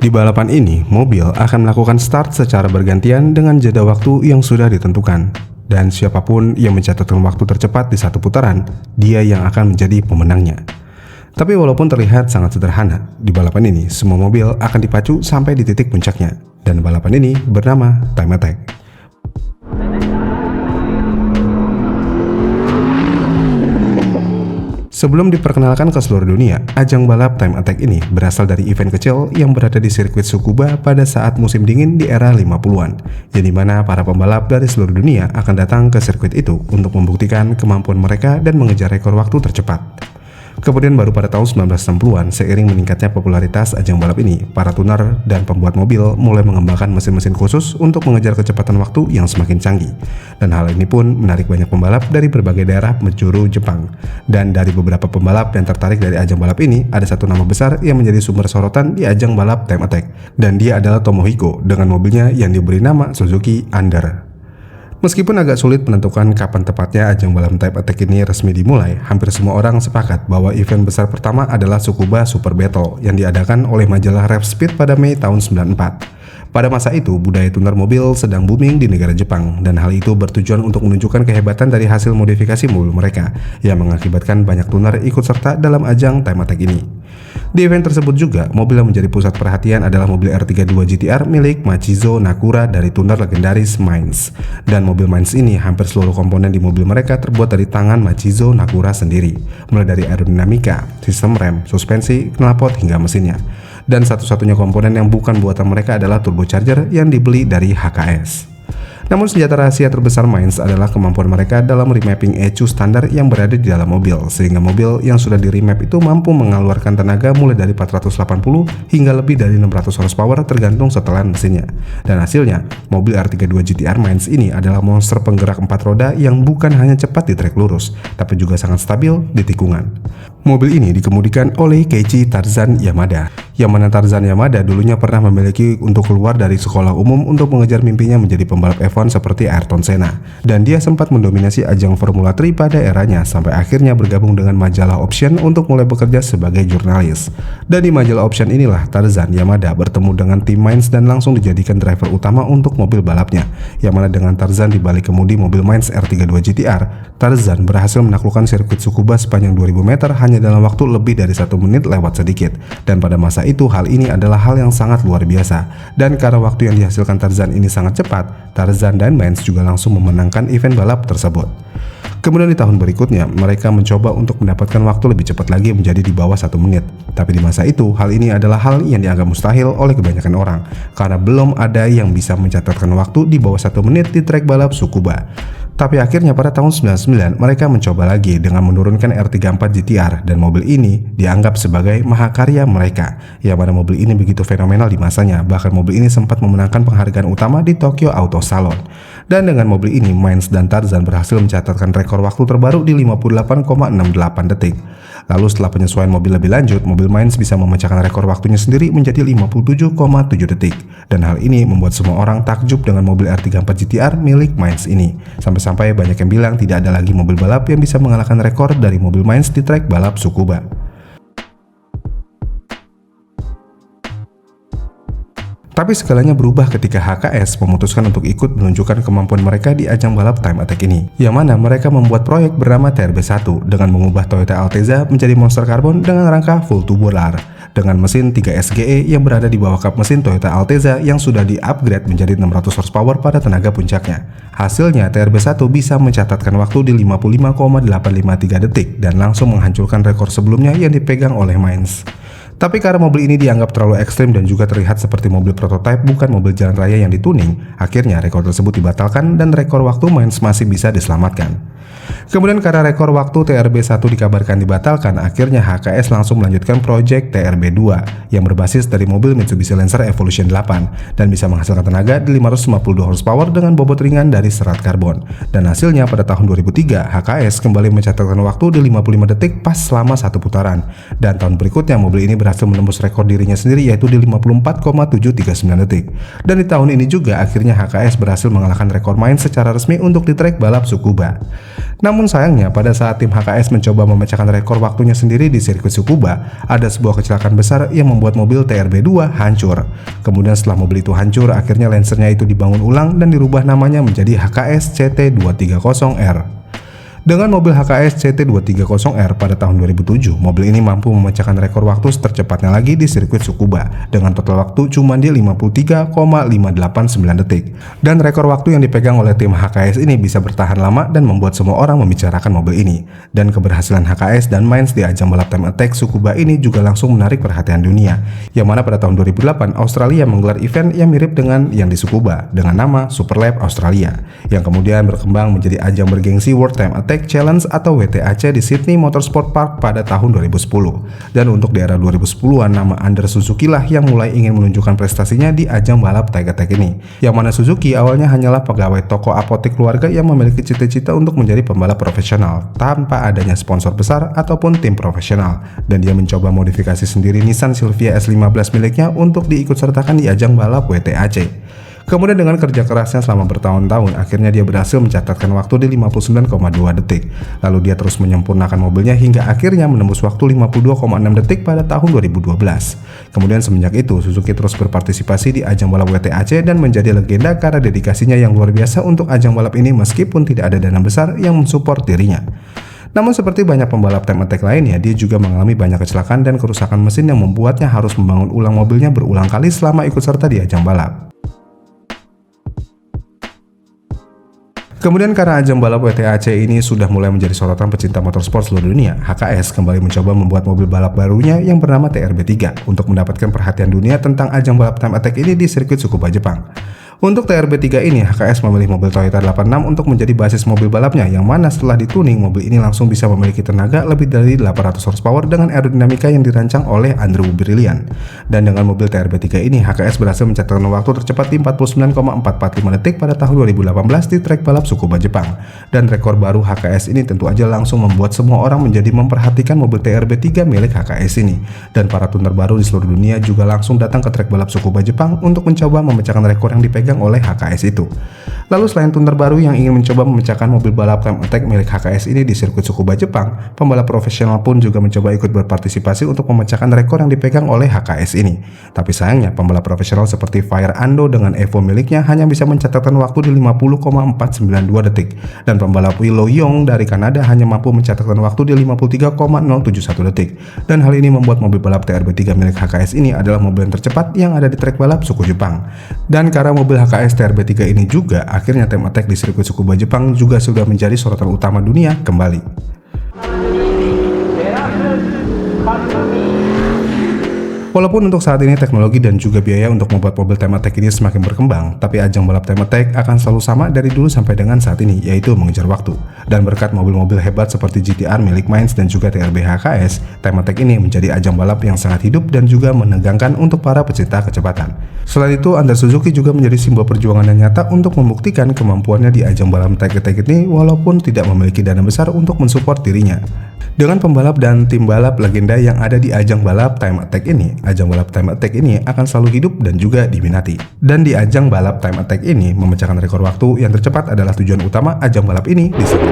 Di balapan ini, mobil akan melakukan start secara bergantian dengan jeda waktu yang sudah ditentukan. Dan siapapun yang mencatatkan waktu tercepat di satu putaran, dia yang akan menjadi pemenangnya. Tapi walaupun terlihat sangat sederhana, di balapan ini semua mobil akan dipacu sampai di titik puncaknya. Dan balapan ini bernama Time Attack. Sebelum diperkenalkan ke seluruh dunia, ajang balap Time Attack ini berasal dari event kecil yang berada di sirkuit Tsukuba pada saat musim dingin di era 50-an, yang dimana para pembalap dari seluruh dunia akan datang ke sirkuit itu untuk membuktikan kemampuan mereka dan mengejar rekor waktu tercepat. Kemudian baru pada tahun 1960-an, seiring meningkatnya popularitas ajang balap ini, para tuner dan pembuat mobil mulai mengembangkan mesin-mesin khusus untuk mengejar kecepatan waktu yang semakin canggih. Dan hal ini pun menarik banyak pembalap dari berbagai daerah menjuru Jepang. Dan dari beberapa pembalap yang tertarik dari ajang balap ini, ada satu nama besar yang menjadi sumber sorotan di ajang balap Time Attack. Dan dia adalah Tomohiko dengan mobilnya yang diberi nama Suzuki Under. Meskipun agak sulit menentukan kapan tepatnya ajang balap Time Attack ini resmi dimulai, hampir semua orang sepakat bahwa event besar pertama adalah Tsukuba Super Battle yang diadakan oleh majalah Rev Speed pada Mei tahun 94. Pada masa itu, budaya tuner mobil sedang booming di negara Jepang, dan hal itu bertujuan untuk menunjukkan kehebatan dari hasil modifikasi mobil mereka, yang mengakibatkan banyak tuner ikut serta dalam ajang Time Attack ini. Di event tersebut juga, mobil yang menjadi pusat perhatian adalah mobil R32 GTR milik Machizo Nakura dari tuner legendaris Mainz. Dan mobil Mainz ini hampir seluruh komponen di mobil mereka terbuat dari tangan Machizo Nakura sendiri, mulai dari aerodinamika, sistem rem, suspensi, knalpot hingga mesinnya. Dan satu-satunya komponen yang bukan buatan mereka adalah turbocharger yang dibeli dari HKS. Namun senjata rahasia terbesar Mainz adalah kemampuan mereka dalam remapping ECU standar yang berada di dalam mobil, sehingga mobil yang sudah di remap itu mampu mengeluarkan tenaga mulai dari 480 hingga lebih dari 600 horsepower tergantung setelan mesinnya. Dan hasilnya, mobil R32 GTR Mainz ini adalah monster penggerak 4 roda yang bukan hanya cepat di trek lurus, tapi juga sangat stabil di tikungan. Mobil ini dikemudikan oleh Keiichi Tarzan Yamada, yang mana Tarzan Yamada dulunya pernah memiliki untuk keluar dari sekolah umum untuk mengejar mimpinya menjadi pembalap F1 seperti Ayrton Senna. Dan dia sempat mendominasi ajang Formula 3 pada eranya sampai akhirnya bergabung dengan majalah Option untuk mulai bekerja sebagai jurnalis. Dan di majalah Option inilah Tarzan Yamada bertemu dengan tim Mainz dan langsung dijadikan driver utama untuk mobil balapnya, yang mana dengan Tarzan dibalik kemudi mobil Mainz R32 GTR, Tarzan berhasil menaklukkan sirkuit Tsukuba sepanjang 2000 meter hanya dalam waktu lebih dari 1 menit lewat sedikit. Dan pada masa itu hal ini adalah hal yang sangat luar biasa. Dan karena waktu yang dihasilkan Tarzan ini sangat cepat, Tarzan dan Mainz juga langsung memenangkan event balap tersebut. Kemudian di tahun berikutnya, mereka mencoba untuk mendapatkan waktu lebih cepat lagi menjadi di bawah 1 menit. Tapi di masa itu, hal ini adalah hal yang dianggap mustahil oleh kebanyakan orang, karena belum ada yang bisa mencatatkan waktu di bawah 1 menit di trek balap Tsukuba. Tapi akhirnya pada tahun 99 mereka mencoba lagi dengan menurunkan R34 GTR, dan mobil ini dianggap sebagai mahakarya mereka, yang mana mobil ini begitu fenomenal di masanya. Bahkan mobil ini sempat memenangkan penghargaan utama di Tokyo Auto Salon. Dan dengan mobil ini Mainz dan Tarzan berhasil mencatatkan rekor waktu terbaru di 58,68 detik. Lalu setelah penyesuaian mobil lebih lanjut, mobil Mainz bisa memecahkan rekor waktunya sendiri menjadi 57,7 detik. Dan hal ini membuat semua orang takjub dengan mobil R34 GTR milik Mainz ini. Sampai banyak yang bilang tidak ada lagi mobil balap yang bisa mengalahkan rekor dari mobil Mainz di trek balap Tsukuba. Tapi segalanya berubah ketika HKS memutuskan untuk ikut menunjukkan kemampuan mereka di ajang balap Time Attack ini, yang mana mereka membuat proyek bernama TRB1 dengan mengubah Toyota Altezza menjadi monster karbon dengan rangka full tubular, dengan mesin 3 SGE yang berada di bawah kap mesin Toyota Altezza yang sudah di-upgrade menjadi 600 horsepower pada tenaga puncaknya. Hasilnya, TRB1 bisa mencatatkan waktu di 55,853 detik dan langsung menghancurkan rekor sebelumnya yang dipegang oleh Mainz. Tapi karena mobil ini dianggap terlalu ekstrim dan juga terlihat seperti mobil prototipe bukan mobil jalan raya yang dituning, akhirnya rekor tersebut dibatalkan dan rekor waktu Mainz masih bisa diselamatkan. Kemudian karena rekor waktu TRB1 dikabarkan dibatalkan, akhirnya HKS langsung melanjutkan proyek TRB2 yang berbasis dari mobil Mitsubishi Lancer Evolution 8 dan bisa menghasilkan tenaga di 552 horsepower dengan bobot ringan dari serat karbon. Dan hasilnya pada tahun 2003, HKS kembali mencatatkan waktu di 55 detik pas selama 1 putaran. Dan tahun berikutnya mobil ini berhasil menembus rekor dirinya sendiri yaitu di 54,739 detik. Dan di tahun ini juga akhirnya HKS berhasil mengalahkan rekor Mainz secara resmi untuk di trek balap Tsukuba. Namun Namun sayangnya, pada saat tim HKS mencoba memecahkan rekor waktunya sendiri di sirkuit Tsukuba, ada sebuah kecelakaan besar yang membuat mobil TRB2 hancur. Kemudian setelah mobil itu hancur, akhirnya Lancer-nya itu dibangun ulang dan dirubah namanya menjadi HKS CT230R. Dengan mobil HKS CT230R pada tahun 2007, mobil ini mampu memecahkan rekor waktu tercepatnya lagi di sirkuit Tsukuba dengan total waktu cuma di 53,589 detik. Dan rekor waktu yang dipegang oleh tim HKS ini bisa bertahan lama dan membuat semua orang membicarakan mobil ini. Dan keberhasilan HKS dan Mainz di ajang balap Time Attack Tsukuba ini juga langsung menarik perhatian dunia. Yang mana pada tahun 2008 Australia menggelar event yang mirip dengan yang di Tsukuba dengan nama Super Lap Australia, yang kemudian berkembang menjadi ajang bergengsi World Time Attack Challenge atau WTAC di Sydney Motorsport Park pada tahun 2010. Dan untuk di era 2010-an, nama Anders Suzuki lah yang mulai ingin menunjukkan prestasinya di ajang balap Time Attack ini. Yang mana Suzuki awalnya hanyalah pegawai toko apotek keluarga yang memiliki cita-cita untuk menjadi pembalap profesional tanpa adanya sponsor besar ataupun tim profesional. Dan dia mencoba modifikasi sendiri Nissan Silvia S15 miliknya untuk diikutsertakan di ajang balap WTAC. Kemudian dengan kerja kerasnya selama bertahun-tahun, akhirnya dia berhasil mencatatkan waktu di 59,2 detik. Lalu dia terus menyempurnakan mobilnya hingga akhirnya menembus waktu 52,6 detik pada tahun 2012. Kemudian semenjak itu, Suzuki terus berpartisipasi di ajang balap WTAC dan menjadi legenda karena dedikasinya yang luar biasa untuk ajang balap ini meskipun tidak ada dana besar yang mensupport dirinya. Namun seperti banyak pembalap Time Attack lainnya, dia juga mengalami banyak kecelakaan dan kerusakan mesin yang membuatnya harus membangun ulang mobilnya berulang kali selama ikut serta di ajang balap. Kemudian karena ajang balap WTAC ini sudah mulai menjadi sorotan pecinta motorsport seluruh dunia, HKS kembali mencoba membuat mobil balap barunya yang bernama TRB3 untuk mendapatkan perhatian dunia tentang ajang balap Time Attack ini di sirkuit Tsukuba, Jepang. Untuk TRB3 ini, HKS memilih mobil Toyota 86 untuk menjadi basis mobil balapnya, yang mana setelah dituning, mobil ini langsung bisa memiliki tenaga lebih dari 800 horsepower dengan aerodinamika yang dirancang oleh Andrew Brilliant. Dan dengan mobil TRB3 ini, HKS berhasil mencatatkan waktu tercepat di 49,445 detik pada tahun 2018 di trek balap Tsukuba, Jepang. Dan rekor baru HKS ini tentu aja langsung membuat semua orang menjadi memperhatikan mobil TRB3 milik HKS ini. Dan para tuner baru di seluruh dunia juga langsung datang ke trek balap Tsukuba, Jepang untuk mencoba memecahkan rekor yang dipegang oleh HKS itu. Lalu selain tuner baru yang ingin mencoba memecahkan mobil balap Time Attack milik HKS ini di sirkuit Tsukuba, Jepang, pembalap profesional pun juga mencoba ikut berpartisipasi untuk memecahkan rekor yang dipegang oleh HKS ini. Tapi sayangnya pembalap profesional seperti Fire Ando dengan Evo miliknya hanya bisa mencatatkan waktu di 50,492 detik, dan pembalap Willow Young dari Kanada hanya mampu mencatatkan waktu di 53,071 detik. Dan hal ini membuat mobil balap TRB3 milik HKS ini adalah mobil yang tercepat yang ada di trek balap Tsukuba, Jepang. Dan karena mobil HKS TRB3 ini juga, akhirnya Time Attack di sirkuit Tsukuba, Jepang juga sudah menjadi sorotan utama dunia kembali. Walaupun untuk saat ini teknologi dan juga biaya untuk membuat mobil Time Attack ini semakin berkembang, tapi ajang balap Time Attack akan selalu sama dari dulu sampai dengan saat ini, yaitu mengejar waktu. Dan berkat mobil-mobil hebat seperti GTR milik Mainz dan juga TRB HKS, Time Attack ini menjadi ajang balap yang sangat hidup dan juga menegangkan untuk para pecinta kecepatan. Selain itu, Anders Suzuki juga menjadi simbol perjuangan yang nyata untuk membuktikan kemampuannya di ajang balap Time Attack ini walaupun tidak memiliki dana besar untuk mensupport dirinya. Dengan pembalap dan tim balap legenda yang ada di ajang balap Time Attack ini, ajang balap Time Attack ini akan selalu hidup dan juga diminati. Dan di ajang balap Time Attack ini, memecahkan rekor waktu yang tercepat adalah tujuan utama ajang balap ini di sana.